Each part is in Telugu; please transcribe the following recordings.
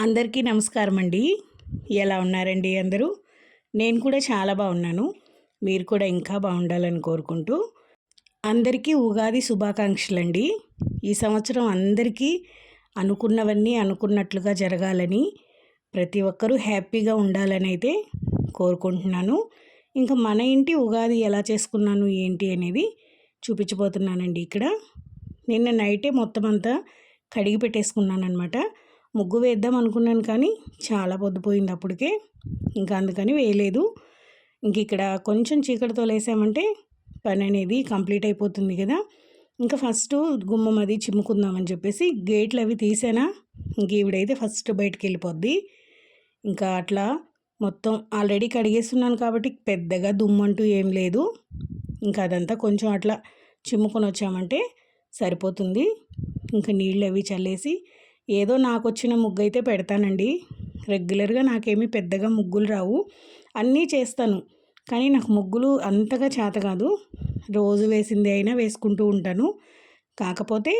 అందరికీ నమస్కారం అండి. ఎలా ఉన్నారండి అందరూ? నేను కూడా చాలా బాగున్నాను. మీరు కూడా ఇంకా బాగుండాలని కోరుకుంటూ అందరికీ ఉగాది శుభాకాంక్షలండి. ఈ సంవత్సరం అందరికీ అనుకున్నవన్నీ అనుకున్నట్లుగా జరగాలని, ప్రతి ఒక్కరూ హ్యాపీగా ఉండాలని అయితే కోరుకుంటున్నాను. ఇంకా మన ఇంటి ఉగాది ఎలా చేసుకున్నాను ఏంటి అనేది చూపించబోతున్నానండి ఇక్కడ. నిన్న నైటే మొత్తం అంతా కడిగి పెట్టేసుకున్నానమాట. ముగ్గు వేద్దాం అనుకున్నాను కానీ చాలా పొద్దుపోయింది అప్పటికే. ఇంకా అందుకని వేయలేదు. ఇంక ఇక్కడ కొంచెం చీకటితో లేసామంటే పని అనేది కంప్లీట్ అయిపోతుంది కదా. ఇంకా ఫస్ట్ గుమ్మం అది చిమ్ముకుందామని చెప్పేసి గేట్లు అవి తీసానా. ఇంక ఈవిడైతే ఫస్ట్ బయటికి వెళ్ళిపోద్ది. ఇంకా అట్లా మొత్తం ఆల్రెడీ కడిగేస్తున్నాను కాబట్టి పెద్దగా దుమ్మంటూ ఏం లేదు. ఇంకా అదంతా కొంచెం అట్లా చిమ్ముకొని వచ్చామంటే సరిపోతుంది. ఇంకా నీళ్ళు అవి చల్లేసి ఏదో నాకు వచ్చిన ముగ్గు అయితే పెడతానండి. రెగ్యులర్గా నాకేమీ పెద్దగా ముగ్గులు రావు, అన్నీ చేస్తాను కానీ నాకు ముగ్గులు అంతగా చేత కాదు. రోజు వేసింది అయినా వేసుకుంటూ ఉంటాను. కాకపోతే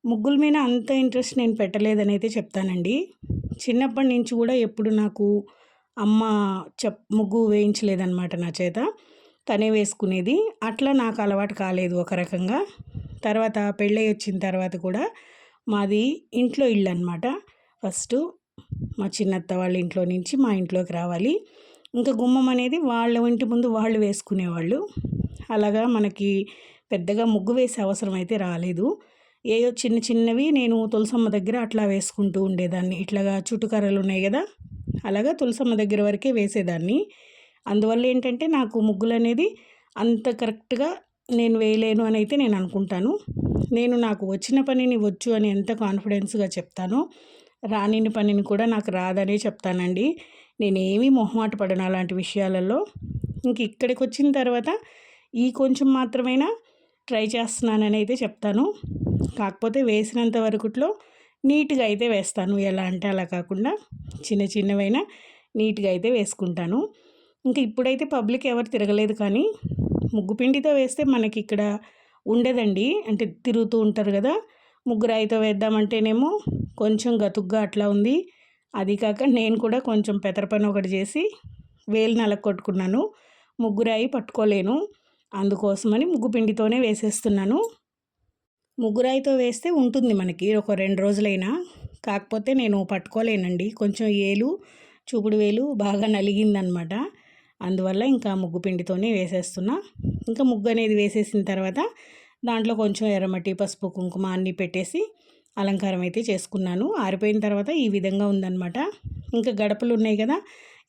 ముగ్గుల మీద అంత ఇంట్రెస్ట్ నేను పెట్టలేదని అయితే చెప్తానండి. చిన్నప్పటి నుంచి కూడా ఎప్పుడు నాకు అమ్మ ముగ్గు వేయించలేదన్నమాట నా చేత. తనే వేసుకునేది. అట్లా నాకు అలవాటు కాలేదు ఒక రకంగా. తర్వాత పెళ్ళై వచ్చిన తర్వాత కూడా మాది ఇంట్లో ఇల్లు అనమాట. ఫస్ట్ మా చిన్నత్త వాళ్ళ ఇంట్లో నుంచి మా ఇంట్లోకి రావాలి. ఇంకా గుమ్మం అనేది వాళ్ళ ఇంటి ముందు వాళ్ళు వేసుకునేవాళ్ళు. అలాగా మనకి పెద్దగా ముగ్గు వేసే అవసరం అయితే రాలేదు. ఏయో చిన్న చిన్నవి నేను తులసమ్మ దగ్గర అట్లా వేసుకుంటూ ఉండేదాన్ని. ఇట్లాగా చుట్టుకర్రలు ఉన్నాయి కదా, అలాగా తులసమ్మ దగ్గర వరకే వేసేదాన్ని. అందువల్ల ఏంటంటే నాకు ముగ్గులు అనేది అంత కరెక్ట్గా నేను వేయలేను అని అయితే నేను అనుకుంటాను. నేను నాకు వచ్చిన పనిని వచ్చు అని ఎంత కాన్ఫిడెన్స్గా చెప్తానో, రానిని పనిని కూడా నాకు రాదనే చెప్తానండి. నేనేమీ మొహమాట పడను అలాంటి విషయాలలో. ఇంక ఇక్కడికి వచ్చిన తర్వాత ఈ కొంచెం మాత్రమైనా ట్రై చేస్తున్నానని అయితే చెప్తాను. కాకపోతే వేసినంత వరకుట్లో నీట్గా అయితే వేస్తాను. ఎలా అంటే అలా కాకుండా చిన్న చిన్నవైనా నీట్గా అయితే వేసుకుంటాను. ఇంక ఇప్పుడైతే పబ్లిక్ ఎవరు తిరగలేదు కానీ ముగ్గు పిండితో వేస్తే మనకి ఇక్కడ ఉండదండి. అంటే తిరుగుతూ ఉంటారు కదా, ముగ్గురాయితో వేద్దామంటేనేమో కొంచెం గతుగ్గా అట్లా ఉంది. అది కాక నేను కూడా కొంచెం పెతర పని ఒకటి చేసి వేలు నలగొట్టుకున్నాను. ముగ్గురాయి పట్టుకోలేను, అందుకోసమని ముగ్గు పిండితోనే వేసేస్తున్నాను. ముగ్గురాయితో వేస్తే ఉంటుంది మనకి ఒక 2 రోజులైనా. కాకపోతే నేను పట్టుకోలేనండి, కొంచెం ఏలు చూపుడు వేలు బాగా నలిగిందనమాట. అందువల్ల ఇంకా ముగ్గు పిండితోనే వేసేస్తున్నా. ఇంకా ముగ్గు అనేది వేసేసిన తర్వాత దాంట్లో కొంచెం ఎర్రమట్టి, పసుపు, కుంకుమ అన్నీ పెట్టేసి అలంకారం అయితే చేసుకున్నాను. ఆరిపోయిన తర్వాత ఈ విధంగా ఉందన్నమాట. ఇంకా గడపలు ఉన్నాయి కదా,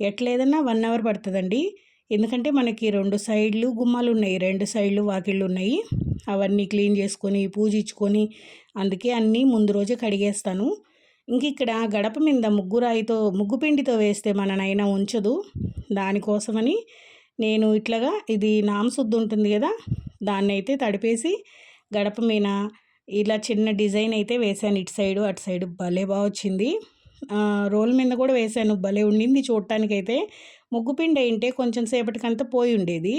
ఎట్లేదన్నా 1 అవర్ పడుతుందండి. ఎందుకంటే మనకి 2 సైడ్లు గుమ్మాలు ఉన్నాయి, 2 సైడ్లు వాకిళ్ళు ఉన్నాయి. అవన్నీ క్లీన్ చేసుకొని పూజించుకొని అందుకే అన్నీ ముందు రోజే కడిగేస్తాను. ఇంక ఇక్కడ గడప మీద ముగ్గు పిండితో వేస్తే మననైనా ఉంచదు. దానికోసమని నేను ఇట్లాగా ఇది నామశుద్ధి ఉంటుంది కదా, దాన్ని అయితే తడిపేసి గడప మీద ఇలా చిన్న డిజైన్ అయితే వేశాను. ఇటు సైడు అటు సైడు భలే బాగా వచ్చింది. రోల్ మీద కూడా వేశాను, భలే ఉండింది చూడటానికైతే. ముగ్గుపిండి అయింటే కొంచెం సేపటికంతా పోయి ఉండేది.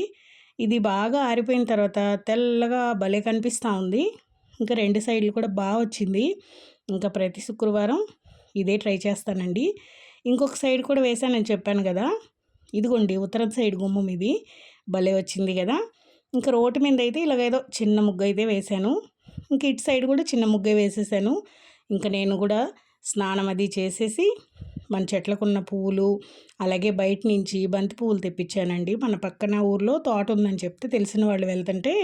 ఇది బాగా ఆరిపోయిన తర్వాత తెల్లగా భలే కనిపిస్తూ ఉంది. ఇంకా 2 సైడ్లు కూడా బాగా వచ్చింది. ఇంకా ప్రతి శుక్రవారం ఇదే ట్రై చేస్తానండి. ఇంకొక సైడ్ కూడా వేసానని చెప్పాను కదా, ఇదిగోండి ఉత్తరం సైడ్ గుమ్మం ఇది భలే వచ్చింది కదా. ఇంకా రోడ్డు మీద అయితే ఇలాగేదో చిన్న ముగ్గు అయితే వేశాను. ఇంక ఇటు సైడ్ కూడా చిన్న ముగ్గే వేసేసాను. ఇంకా నేను కూడా స్నానం అది చేసేసి మన చెట్లకున్న పువ్వులు, అలాగే బయట నుంచి బంతి పువ్వులు తెప్పించానండి. మన పక్కన ఊర్లో తోట ఉందని చెప్తే తెలిసిన వాళ్ళు వెళ్తుంటే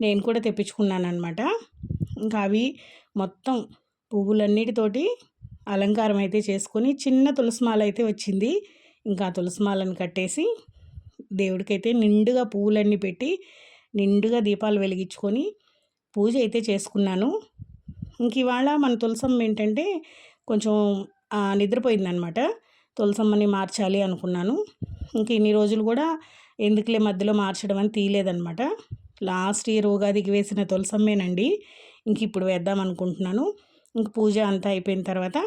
నేను కూడా తెప్పించుకున్నాను అనమాట. ఇంకా అవి మొత్తం పువ్వులన్నిటితోటి అలంకారం అయితే చేసుకొని చిన్న తులసిమాల అయితే వచ్చింది. ఇంకా తులసిమాలను కట్టేసి దేవుడికైతే నిండుగా పువ్వులన్నీ పెట్టి నిండుగా దీపాలు వెలిగించుకొని పూజ అయితే చేసుకున్నాను. ఇంక ఇవాళ మన తులసమ్మ ఏంటంటే కొంచెం నిద్రపోయిందనమాట. తులసమ్మని మార్చాలి అనుకున్నాను. ఇంక ఇన్ని రోజులు కూడా ఎందుకులే మధ్యలో మార్చడం అని తీయలేదనమాట. లాస్ట్ ఇయర్ ఉగాదికి వేసిన తులసమ్మేనండి. ఇంక ఇప్పుడు వేద్దాం అనుకుంటున్నాను. ఇంక పూజ అంతా అయిపోయిన తర్వాత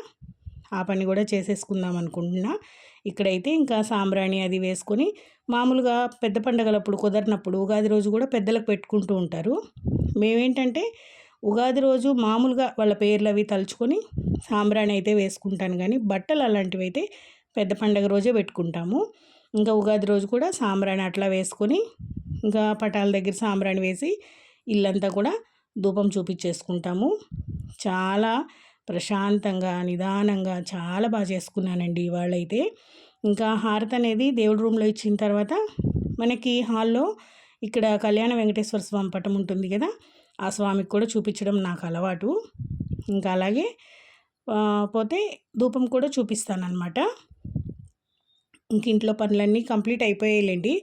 ఆ పని కూడా చేసేసుకుందాం అనుకుంటున్నా. ఇక్కడైతే ఇంకా సాంబ్రాణి అది వేసుకొని మామూలుగా పెద్ద పండగలప్పుడు కుదరినప్పుడు ఉగాది రోజు కూడా పెద్దలకు పెట్టుకుంటూ ఉంటారు. మేమేంటంటే ఉగాది రోజు మామూలుగా వాళ్ళ పేర్లు అవి తలుచుకొని సాంబ్రాణి అయితే వేసుకుంటాను, కానీ బట్టలు అలాంటివి అయితే పెద్ద పండగ రోజే పెట్టుకుంటాము. ఇంకా ఉగాది రోజు కూడా సాంబ్రాణి అట్లా వేసుకొని ఇంకా పటాల దగ్గర సాంబ్రాణి వేసి ఇల్లంతా కూడా ధూపం చూపించేసుకుంటాము. చాలా ప్రశాంతంగా నిదానంగా చాలా బాగా చేసుకున్నానండి ఇవాళైతే. ఇంకా హారతి అనేది దేవుడి రూమ్లో ఇచ్చిన తర్వాత మనకి హాల్లో ఇక్కడ కళ్యాణ వెంకటేశ్వర స్వామి పటం ఉంటుంది కదా, ఆ స్వామికి కూడా చూపించడం నాకు అలవాటు. ఇంకా అలాగే పోతే ధూపం కూడా చూపిస్తానన్నమాట. ఇంక ఇంట్లో పనులన్నీ కంప్లీట్ అయిపోయాయిలేండి.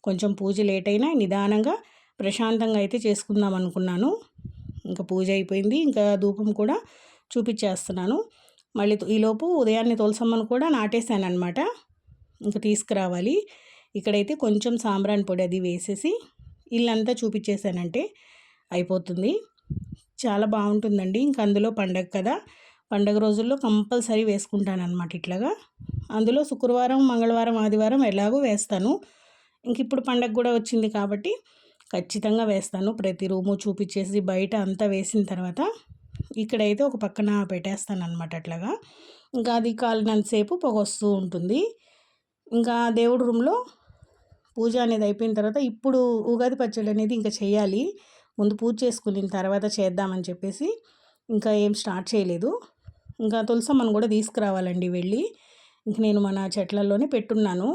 కొంచెం పూజ లేట్ అయినా నిదానంగా ప్రశాంతంగా అయితే చేసుకుందాం అనుకున్నాను. ఇంకా పూజ అయిపోయింది, ఇంకా ధూపం కూడా చూపించేస్తున్నాను. మళ్ళీ ఈలోపు ఉదయాన్నే తులసమ్మను కూడా నాటేశాను అనమాట. ఇంకా తీసుకురావాలి. ఇక్కడైతే కొంచెం సాంబ్రాణి పొడి అది వేసేసి ఇల్లంతా చూపించేసానంటే అయిపోతుంది. చాలా బాగుంటుందండి. ఇంక అందులో పండగ కదా, పండగ రోజుల్లో కంపల్సరీ వేసుకుంటాను అనమాట ఇట్లాగా. అందులో శుక్రవారం, మంగళవారం, ఆదివారం ఎలాగో వేస్తాను. ఇంక ఇప్పుడు పండగ కూడా వచ్చింది కాబట్టి ఖచ్చితంగా వేస్తాను. ప్రతి రూము చూపించేసి బయట అంతా వేసిన తర్వాత ఇక్కడైతే ఒక పక్కన పెట్టేస్తాను అనమాట అట్లాగా. ఇంకా అది కాలినంతసేపు పొగ వస్తూ ఉంటుంది. ఇంకా దేవుడి రూమ్లో పూజ అనేది అయిపోయిన తర్వాత ఇప్పుడు ఉగాది పచ్చడి అనేది ఇంకా చేయాలి. ముందు పూజ చేసుకున్న తర్వాత చేద్దామని చెప్పేసి ఇంకా ఏం స్టార్ట్ చేయలేదు. ఇంకా తులసమ్మను కూడా తీసుకురావాలండి వెళ్ళి. ఇంక నేను మన చెట్లలోనే పెట్టున్నాను.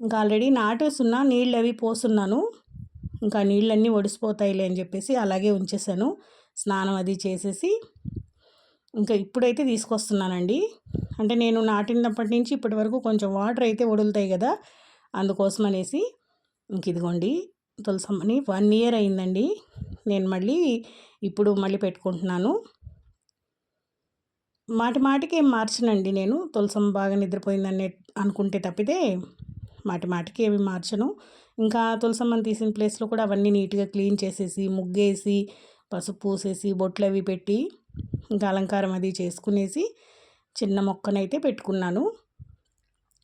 ఇంకా ఆల్రెడీ నాటేస్తున్నా, నీళ్ళు అవి పోస్తున్నాను. ఇంకా నీళ్ళన్నీ ఒడిసిపోతాయిలే అని చెప్పేసి అలాగే ఉంచేసాను. స్నానం అది చేసేసి ఇంకా ఇప్పుడైతే తీసుకొస్తున్నానండి. అంటే నేను నాటినప్పటి నుంచి ఇప్పటి వరకు కొంచెం వాటర్ అయితే వదులుతాయి కదా, అందుకోసం అనేసి. ఇంక ఇదిగోండి తులసమ్మని 1 year అయిందండి. నేను ఇప్పుడు మళ్ళీ పెట్టుకుంటున్నాను. మాటికి ఏం మార్చనండి నేను. తులసమ్మ బాగా నిద్రపోయిందని అనుకుంటే తప్పితే మాటికి ఏమి మార్చను. ఇంకా తులసమ్మని తీసిన ప్లేస్లో కూడా అవన్నీ నీట్గా క్లీన్ చేసేసి ముగ్గేసి పసుపు పూసేసి బొట్లు అవి పెట్టి ఇంకా అలంకారం అది చేసుకునేసి చిన్న మొక్కనైతే పెట్టుకున్నాను.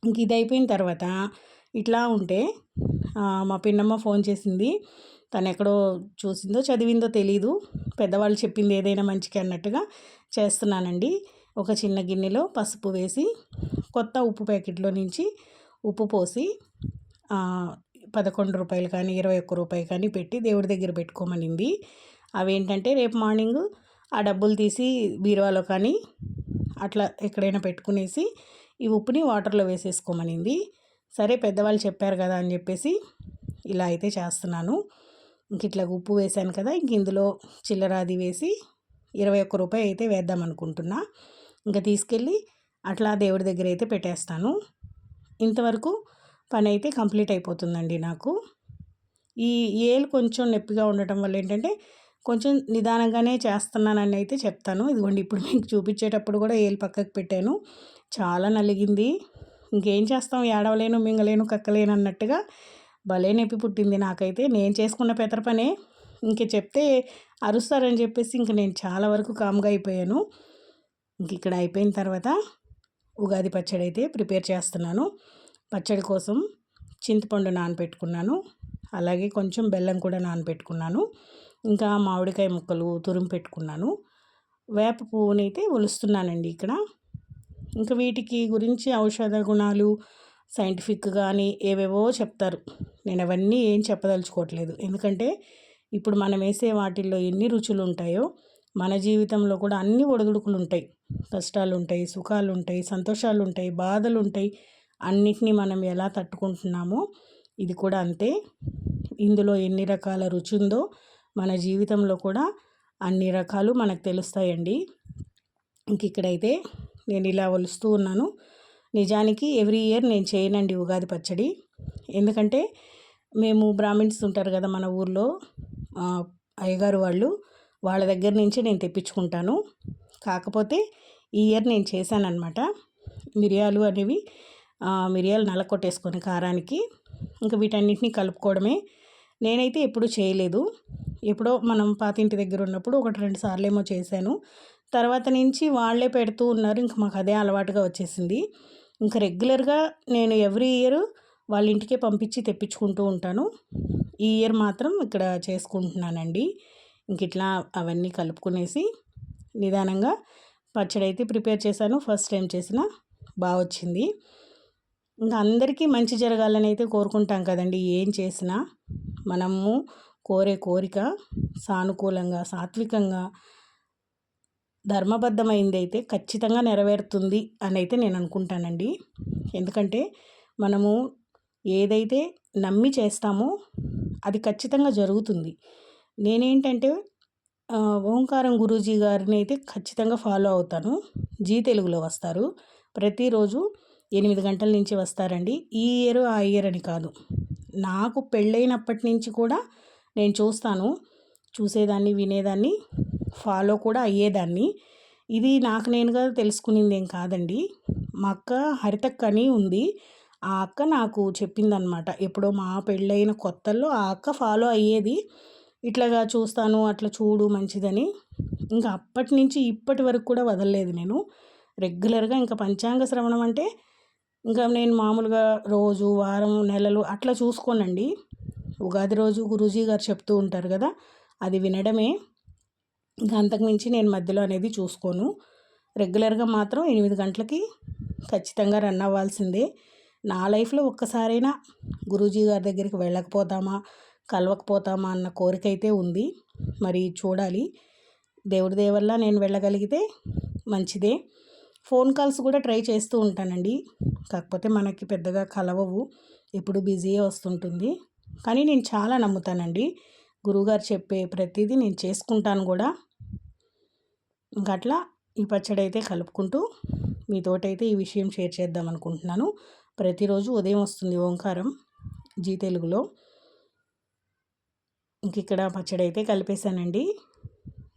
ఇంక ఇది అయిపోయిన తర్వాత ఇట్లా ఉంటే మా పిన్నమ్మ ఫోన్ చేసింది. తను ఎక్కడో చూసిందో చదివిందో తెలీదు. పెద్దవాళ్ళు చెప్పింది ఏదైనా మంచికి అన్నట్టుగా చేస్తున్నానండి. ఒక చిన్న గిన్నెలో పసుపు వేసి కొత్త ఉప్పు ప్యాకెట్లో నుంచి ఉప్పు పోసి 11 రూపాయలు కానీ 21 రూపాయలు కానీ పెట్టి దేవుడి దగ్గర పెట్టుకోమనింది. అవేంటంటే రేపు మార్నింగ్ ఆ డబ్బులు తీసి బీరువాలో కానీ అట్లా ఎక్కడైనా పెట్టుకునేసి ఈ ఉప్పుని వాటర్లో వేసేసుకోమనింది. సరే పెద్దవాళ్ళు చెప్పారు కదా అని చెప్పేసి ఇలా అయితే చేస్తున్నాను. ఇంక ఇట్లా ఉప్పు వేసాను కదా, ఇంక ఇందులో చిల్లరాది వేసి 21 రూపాయలు అయితే వేద్దాం అనుకుంటున్నా. ఇంకా తీసుకెళ్ళి అట్లా దేవుడి దగ్గర అయితే పెట్టేస్తాను. ఇంతవరకు పని అయితే కంప్లీట్ అయిపోతుందండి నాకు. ఈ ఏలు కొంచెం నొప్పిగా ఉండటం వల్ల ఏంటంటే కొంచెం నిదానంగానే చేస్తున్నానని అయితే చెప్తాను. ఇదిగోండి ఇప్పుడు మీకు చూపించేటప్పుడు కూడా ఏలు పక్కకు పెట్టాను. చాలా నలిగింది. ఇంకేం చేస్తాం, ఏడవలేను, మింగలేను, కక్కలేను అన్నట్టుగా భలే నొప్పి పుట్టింది నాకైతే. నేను చేసుకున్న పెతర పనే ఇంక చెప్తే అరుస్తారని చెప్పేసి ఇంక నేను చాలా వరకు కామ్గా అయిపోయాను. ఇంక ఇక్కడ అయిపోయిన తర్వాత ఉగాది పచ్చడి అయితే ప్రిపేర్ చేస్తున్నాను. పచ్చడి కోసం చింతపండు నానబెట్టుకున్నాను, అలాగే కొంచెం బెల్లం కూడా నానబెట్టుకున్నాను, ఇంకా మామిడికాయ ముక్కలు తురిమి పెట్టుకున్నాను. వేప పువ్వునైతే ఒలుస్తున్నానండి ఇక్కడ. ఇంకా వీటికి గురించి ఔషధ గుణాలు సైంటిఫిక్ కానీ ఏవేవో చెప్తారు. నేను అవన్నీ ఏం చెప్పదలుచుకోవట్లేదు. ఎందుకంటే ఇప్పుడు మనం వేసే వాటిల్లో ఎన్ని రుచులు ఉంటాయో మన జీవితంలో కూడా అన్ని ఒడిదుడుకులు ఉంటాయి, కష్టాలు ఉంటాయి, సుఖాలు ఉంటాయి, సంతోషాలు ఉంటాయి, బాధలు ఉంటాయి. అన్నిటినీ మనం ఎలా తట్టుకుంటున్నామో ఇది కూడా అంతే. ఇందులో ఎన్ని రకాల రుచి ఉందో మన జీవితంలో కూడా అన్ని రకాలు మనకు తెలుస్తాయండి. ఇంక ఇక్కడైతే నేను ఇలా ఒలుస్తూ ఉన్నాను. నిజానికి ఎవ్రీ ఇయర్ నేను చేయనండి ఉగాది పచ్చడి. ఎందుకంటే మేము బ్రాహ్మిన్స్ ఉంటారు కదా మన ఊర్లో, అయ్యగారు వాళ్ళ దగ్గర నుంచి నేను తెప్పించుకుంటాను. కాకపోతే ఈ ఇయర్ నేను చేశానన్నమాట. మిరియాలు అనేవి మిరియాలు నలకొట్టేసుకొని కారానికి ఇంకా వీటన్నిటిని కలుపుకోవడమే. నేనైతే ఎప్పుడు చేయలేదు. ఎప్పుడో మనం పాతింటి దగ్గర ఉన్నప్పుడు 1-2 సార్లు ఏమో చేశాను. తర్వాత నుంచి వాళ్ళే పెడుతూ ఉన్నారు. ఇంక మాకు అదే అలవాటుగా వచ్చేసింది. ఇంకా రెగ్యులర్గా నేను ఎవ్రీ ఇయర్ వాళ్ళ ఇంటికే పంపించి తెప్పించుకుంటూ ఉంటాను. ఈ ఇయర్ మాత్రం ఇక్కడ చేసుకుంటున్నానండి. ఇంక ఇట్లా అవన్నీ కలుపుకునేసి నిదానంగా పచ్చడి అయితే ప్రిపేర్ చేశాను. ఫస్ట్ టైం చేసిన బాగా వచ్చింది. ఇంకా అందరికీ మంచి జరగాలని అయితే కోరుకుంటాం కదండి. ఏం చేసినా మనము కోరే కోరిక సానుకూలంగా, సాత్వికంగా, ధర్మబద్ధమైంది అయితే ఖచ్చితంగా నెరవేరుతుంది అని అయితే నేను అనుకుంటానండి. ఎందుకంటే మనము ఏదైతే నమ్మి చేస్తామో అది ఖచ్చితంగా జరుగుతుంది. నేనేంటంటే ఓంకారం గురూజీ గారిని అయితే ఖచ్చితంగా ఫాలో అవుతాను. జీ తెలుగులో వస్తారు. ప్రతిరోజు 8 గంటల నుంచి వస్తారండి. ఈ ఇయర్ ఆ ఇయర్ అని కాదు, నాకు పెళ్ళైనప్పటి నుంచి కూడా నేను చూస్తాను, చూసేదాన్ని, వినేదాన్ని, ఫాలో కూడా అయ్యేదాన్ని. ఇది నాకు నేనుగా తెలుసుకునింది ఏం కాదండి. మా అక్క హరితక్క అని ఉంది. ఆ అక్క నాకు చెప్పిందనమాట. ఎప్పుడో మా పెళ్ళైన కొత్తల్లో ఆ అక్క ఫాలో అయ్యేది. ఇట్లాగా చూస్తాను, అట్లా చూడు మంచిదని. ఇంకా అప్పటి నుంచి ఇప్పటి వరకు కూడా వదలలేదు నేను. రెగ్యులర్గా ఇంకా పంచాంగ శ్రవణం అంటే ఇంకా నేను మామూలుగా రోజు, వారం, నెలలు అట్లా చూసుకోనండి. ఉగాది రోజు గురూజీ గారు చెప్తూ ఉంటారు కదా, అది వినడమే. ఇంకా అంతకుమించి నేను మధ్యలో అనేది చూసుకోను. రెగ్యులర్గా మాత్రం 8 గంటలకి ఖచ్చితంగా రన్ అవ్వాల్సిందే. నా లైఫ్లో ఒక్కసారైనా గురూజీ గారి దగ్గరికి వెళ్ళకపోతామా, కలవకపోతామా అన్న కోరిక అయితే ఉంది. మరి చూడాలి, దేవుడి దయ వల్ల నేను వెళ్ళగలిగితే మంచిదే. ఫోన్ కాల్స్ కూడా ట్రై చేస్తూ ఉంటానండి. కాకపోతే మనకి పెద్దగా కలవవు, ఎప్పుడు బిజీయే వస్తుంటుంది. కానీ నేను చాలా నమ్ముతానండి. గురువుగారు చెప్పే ప్రతిదీ నేను చేసుకుంటాను కూడా. ఇంకా అట్లా ఈ పచ్చడి అయితే కలుపుకుంటూ మీతోటైతే ఈ విషయం షేర్ చేద్దాం అనుకుంటున్నాను. ప్రతిరోజు ఉదయం వస్తుంది ఓంకారం జీ తెలుగులో. ఇంక ఇక్కడ పచ్చడి అయితే కలిపేశానండి.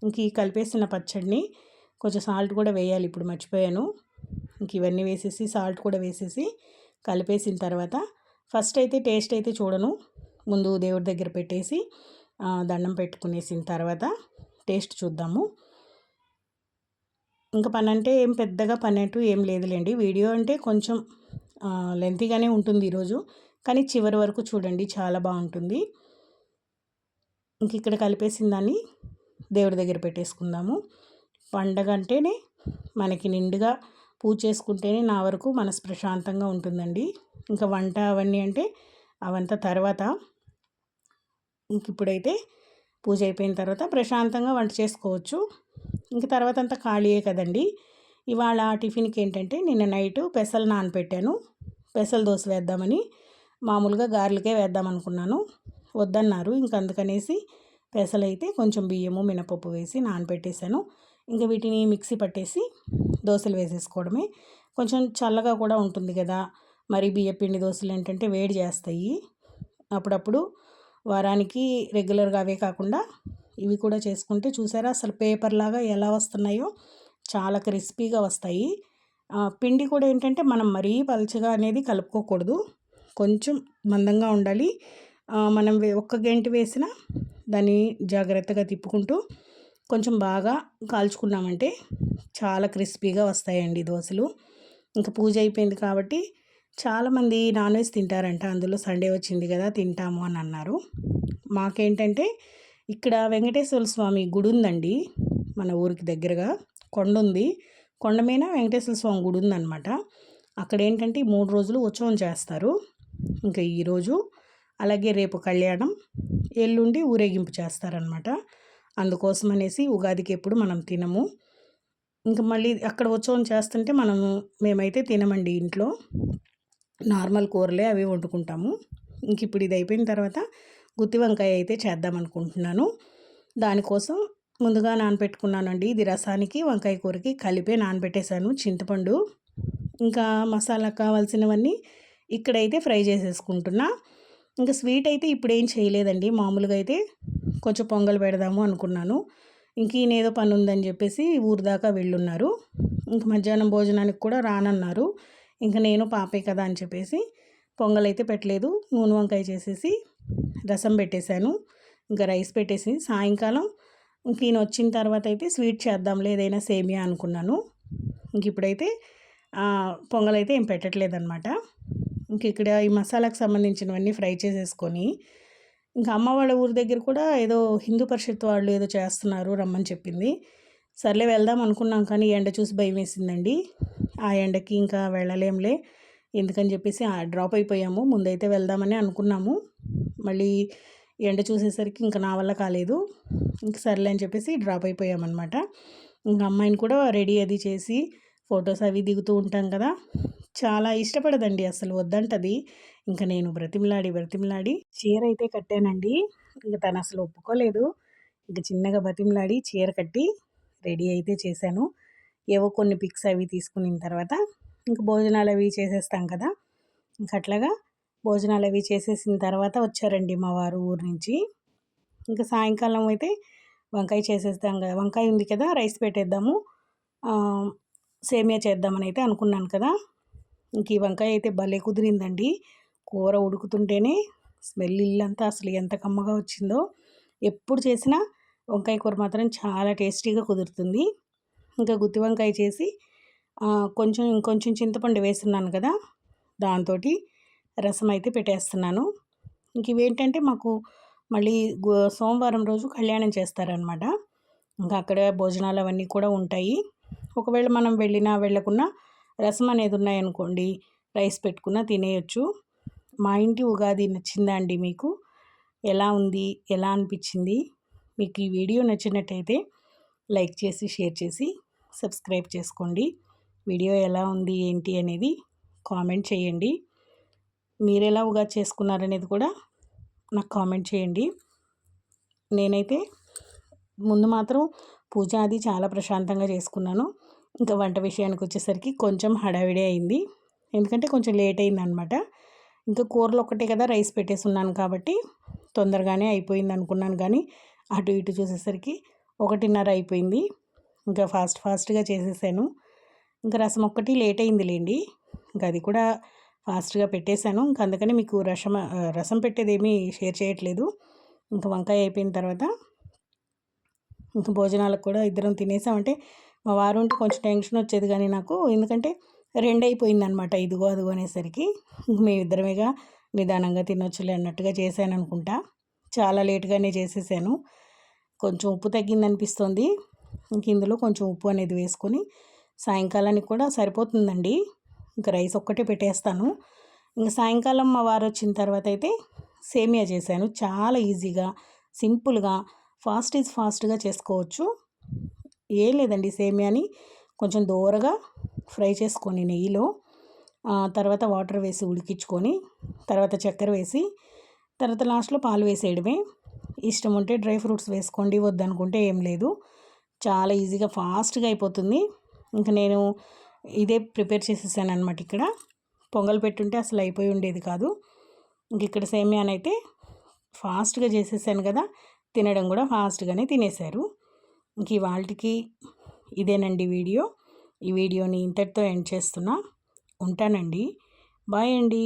ఇంక ఈ కలిపేసిన పచ్చడిని కొంచెం సాల్ట్ కూడా వేయాలి, ఇప్పుడు మర్చిపోయాను. ఇంక ఇవన్నీ వేసేసి సాల్ట్ కూడా వేసేసి కలిపేసిన తర్వాత ఫస్ట్ అయితే టేస్ట్ అయితే చూడను. ముందు దేవుడి దగ్గర పెట్టేసి దండం పెట్టుకునేసిన తర్వాత టేస్ట్ చూద్దాము. ఇంకా పని అంటే ఏం పెద్దగా పని అంటూ ఏం లేదులేండి. వీడియో అంటే కొంచెం లెంతీగానే ఉంటుంది ఈరోజు, కానీ చివరి వరకు చూడండి, చాలా బాగుంటుంది. ఇంక ఇక్కడ కలిపేసిన దాన్ని దేవుడి దగ్గర పెట్టేసుకుందాము. పండగ అంటేనే మనకి నిండుగా పూజ చేసుకుంటేనే నా వరకు మనసు ప్రశాంతంగా ఉంటుందండి. ఇంకా వంట అవన్నీ అంటే అవంతా తర్వాత. ఇంక ఇప్పుడైతే పూజ అయిపోయిన తర్వాత ప్రశాంతంగా వంట చేసుకోవచ్చు. ఇంక తర్వాత అంతా ఖాళీయే కదండి. ఇవాళ టిఫిన్కి ఏంటంటే నిన్న నైటు పెసలు నానపెట్టాను. పెసలు దోశ వేద్దామని, మామూలుగా గారెలకే వేద్దాం అనుకున్నాను, వద్దన్నారు. ఇంక అందుకనేసి పెసలైతే కొంచెం బియ్యము, మినపప్పు వేసి నానపెట్టేశాను. ఇంకా వీటిని మిక్సీ పట్టేసి దోశలు వేసేసుకోవడమే. కొంచెం చల్లగా కూడా ఉంటుంది కదా, మరి బియ్యపిండి దోశలు ఏంటంటే వేడి చేస్తాయి. అప్పుడప్పుడు వారానికి రెగ్యులర్గా అవే కాకుండా ఇవి కూడా చేసుకుంటే చూసారా అసలు పేపర్ లాగా ఎలా వస్తున్నాయో, చాలా క్రిస్పీగా వస్తాయి. పిండి కూడా ఏంటంటే మనం మరీ పలుచగా అనేది కలుపుకోకూడదు, కొంచెం మందంగా ఉండాలి. మనం ఒక్క గంట వేసినా దాన్ని జాగ్రత్తగా తిప్పుకుంటూ కొంచెం బాగా కాల్చుకున్నామంటే చాలా క్రిస్పీగా వస్తాయండి దోశలు. ఇంకా పూజ అయిపోయింది కాబట్టి చాలామంది నాన్ వెజ్ తింటారంట, అందులో సండే వచ్చింది కదా తింటాము అని అన్నారు. మాకేంటంటే ఇక్కడ వెంకటేశ్వర స్వామి గుడి ఉందండి, మన ఊరికి దగ్గరగా కొండ ఉంది. కొండ మీద వెంకటేశ్వర స్వామి గుడి ఉందన్నమాట. అక్కడ ఏంటంటే 3 రోజులు ఉత్సవం చేస్తారు. ఇంకా ఈరోజు అలాగే రేపు కళ్యాణం, ఎల్లుండి ఊరేగింపు చేస్తారనమాట. అందుకోసం అనేసి ఉగాదికి ఎప్పుడు మనం తినము. ఇంకా మళ్ళీ అక్కడ ఉత్సవం చేస్తుంటే మేమైతే తినమండి, ఇంట్లో నార్మల్ కూరలే అవి వండుకుంటాము. ఇంక ఇప్పుడు ఇది అయిపోయిన తర్వాత గుత్తి వంకాయ అయితే చేద్దాం అనుకుంటున్నాను. దానికోసం ముందుగా నానబెట్టుకున్నానండి. ఇది రసానికి, వంకాయ కూరకి కలిపే నానబెట్టేశాను. చింతపండు ఇంకా మసాలా కావాల్సినవన్నీ ఇక్కడైతే ఫ్రై చేసేసుకుంటున్నా. ఇంకా స్వీట్ అయితే ఇప్పుడు ఏం చేయలేదండి, మామూలుగా అయితే కొంచెం పొంగల్ పెడదాము అనుకున్నాను. ఇంక ఈయనేదో పని ఉందని చెప్పేసి ఊరు దాకా వెళ్ళున్నారు. ఇంక మధ్యాహ్నం భోజనానికి కూడా రానన్నారు. ఇంకా నేను పాపే కదా అని చెప్పేసి పొంగల్ అయితే పెట్టలేదు, నూనె వంకాయ చేసేసి రసం పెట్టేశాను. ఇంకా రైస్ పెట్టేసి సాయంకాలం ఇంక ఈయన వచ్చిన తర్వాత అయితే స్వీట్ చేద్దాంలే, ఏదైనా సేమియా అనుకున్నాను. ఇంక ఇప్పుడైతే పొంగల్ అయితే ఏం పెట్టట్లేదన్నమాట. ఇంక ఇక్కడ ఈ మసాలాకు సంబంధించినవన్నీ ఫ్రై చేసేసుకొని ఇంకా అమ్మ వాళ్ళ ఊరి దగ్గర కూడా ఏదో హిందూ పరిషత్ వాళ్ళు ఏదో చేస్తున్నారు రమ్మని చెప్పింది. సర్లే వెళ్దాం అనుకున్నాం కానీ ఎండ చూసి భయమేసిందండి. ఆ ఎండకి ఇంకా వెళ్ళలేంలే ఎందుకని చెప్పేసి డ్రాప్ అయిపోయాము. ముందైతే వెళ్దామని అనుకున్నాము. మళ్ళీ ఎండ చూసేసరికి ఇంకా నా వల్ల కాలేదు. ఇంక సర్లే అని చెప్పేసి డ్రాప్ అయిపోయామన్నమాట. ఇంక అమ్మాయిని కూడా రెడీ అది చేసి ఫొటోస్ అవి దిగుతూ ఉంటాం కదా! చాలా ఇష్టపడదండి అసలు వద్దంటది. ఇంక నేను బ్రతిమలాడి చీర అయితే కట్టానండి. ఇంక తను అసలు ఒప్పుకోలేదు. ఇంక చిన్నగా బతిమలాడి చీర కట్టి రెడీ అయితే చేశాను. ఏవో కొన్ని పిక్స్ అవి తీసుకున్న తర్వాత ఇంక భోజనాలు అవి చేసేస్తాం కదా! ఇంక అట్లాగా భోజనాలు అవి చేసేసిన తర్వాత వచ్చారండి మా వారు ఊరు నుంచి. ఇంక సాయంకాలం అయితే వంకాయ చేసేస్తాం కదా! వంకాయ ఉంది కదా! రైస్ పెట్టేద్దాము. సేమియా చేద్దామని అయితే అనుకున్నాను కదా! ఇంక ఈ వంకాయ అయితే భలే కుదిరిందండి. కూర ఉడుకుతుంటేనే స్మెల్ ఇల్లంతా అసలు ఎంత కమ్మగా వచ్చిందో. ఎప్పుడు చేసినా వంకాయ కూర మాత్రం చాలా టేస్టీగా కుదురుతుంది. ఇంకా గుత్తి వంకాయ చేసి ఇంకొంచెం చింతపండు వేస్తున్నాను కదా! దాంతోటి రసం అయితే పెట్టేస్తున్నాను. ఇంక ఇవేంటంటే మాకు మళ్ళీ సోమవారం రోజు కళ్యాణం చేస్తారనమాట. ఇంకా అక్కడ భోజనాలు అవన్నీ కూడా ఉంటాయి. ఒకవేళ మనం వెళ్ళినా వెళ్ళకున్నా రసం అనేది ఉన్నాయనుకోండి రైస్ పెట్టుకున్నా తినేయొచ్చు. మా ఇంటి ఉగాది నచ్చిందా అండి మీకు? ఎలా ఉంది? ఎలా అనిపించింది? మీకు ఈ వీడియో నచ్చినట్టయితే లైక్ చేసి షేర్ చేసి సబ్స్క్రైబ్ చేసుకోండి. వీడియో ఎలా ఉంది ఏంటి అనేది కామెంట్ చేయండి. మీరెలా ఉగాది చేసుకున్నారనేది కూడా నాకు కామెంట్ చేయండి. నేనైతే ముందు మాత్రం పూజ అది చాలా ప్రశాంతంగా చేసుకున్నాను. ఇంకా వంట విషయానికి వచ్చేసరికి కొంచెం హడావిడి అయింది. ఎందుకంటే కొంచెం లేట్ అయిందనమాట. ఇంకా కూరలు ఒక్కటే కదా రైస్ పెట్టేసి ఉన్నాను కాబట్టి తొందరగానే అయిపోయింది అనుకున్నాను కానీ అటు ఇటు చూసేసరికి 1:30 అయిపోయింది. ఇంకా ఫాస్ట్గా చేసేసాను. ఇంకా రసం ఒక్కటి లేట్ అయిందిలేండి. ఇంకా అది కూడా ఫాస్ట్గా పెట్టేశాను. ఇంక అందుకని మీకు రసం పెట్టేదేమీ షేర్ చేయట్లేదు. ఇంకా వంకాయ అయిపోయిన తర్వాత ఇంకా భోజనాలకు కూడా ఇద్దరం తినేసామంటే మా వారు ఉంటే కొంచెం టెన్షన్ వచ్చేది కానీ నాకు ఎందుకంటే 2 అయిపోయిందనమాట ఇదిగో అదిగో అనేసరికి. మేమిద్దరమేగా నిదానంగా తినొచ్చులే అన్నట్టుగా చేశాను అనుకుంటా. చాలా లేట్గానే చేసేసాను. కొంచెం ఉప్పు తగ్గిందనిపిస్తుంది. ఇంక ఇందులో కొంచెం ఉప్పు అనేది వేసుకొని సాయంకాలానికి కూడా సరిపోతుందండి. ఇంకా రైస్ ఒక్కటే పెట్టేస్తాను. ఇంక సాయంకాలం మా వారు వచ్చిన తర్వాత అయితే సేమియా చేశాను. చాలా ఈజీగా సింపుల్గా ఫాస్ట్గా చేసుకోవచ్చు. ఏం లేదండి సేమియాని కొంచెం దోరగా ఫ్రై చేసుకొని నెయ్యిలో తర్వాత వాటర్ వేసి ఉడికించుకొని తర్వాత చక్కెర వేసి తర్వాత లాస్ట్లో పాలు వేసేయడమే. ఇష్టం ఉంటే డ్రై ఫ్రూట్స్ వేసుకోండి, వద్దనుకుంటే ఏం లేదు. చాలా ఈజీగా ఫాస్ట్గా అయిపోతుంది. ఇంకా నేను ఇదే ప్రిపేర్ చేసేసాను అనమాట. ఇక్కడ పొంగల్ పెట్టుంటే అసలు అయిపోయి ఉండేది కాదు. ఇంక ఇక్కడ సేమియానైతే ఫాస్ట్గా చేసేసాను కదా, తినడం కూడా ఫాస్ట్గానే తినేశారు. ఇంక ఇవాళకి ఇదేనండి వీడియో. ఈ వీడియోని ఇంతటితో ఎండ్ చేస్తున్నా. ఉంటానండి. బాయ్ అండి.